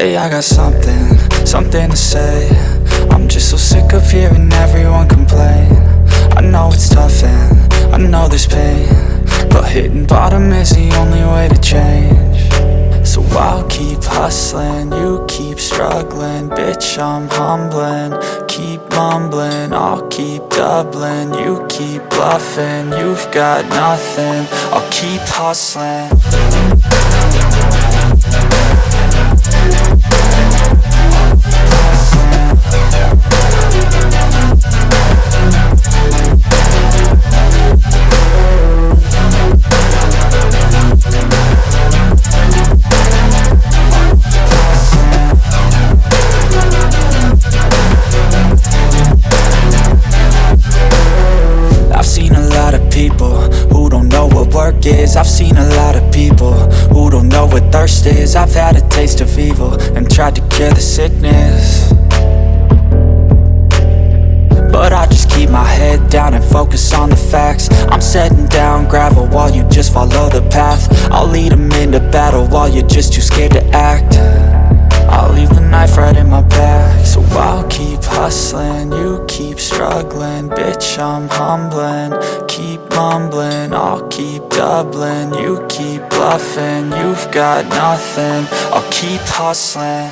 Hey, I got something to say. I'm just so sick of hearing everyone complain. I know it's tough and I know there's pain, but hitting bottom is the only way to change. So I'll keep hustling, you keep struggling. Bitch, I'm humbling, keep mumbling. I'll keep doubling, you keep bluffing. You've got nothing, I'll keep hustling. I've seen a lot of people who don't know what work is. I've seen a lot of people who don't know what thirst is. I've had a taste of evil and tried to cure the sickness, but I just keep my head down and focus on the facts. I'm setting down gravel while you just follow the path. I'll lead them into battle while you're just too scared to act. I'll leave the knife right in my back. So I'll keep hustling, you keep struggling. Bitch, I'm humbling, keep mumbling. I'll keep doubling, you keep bluffing. You've got nothing, I'll keep hustling.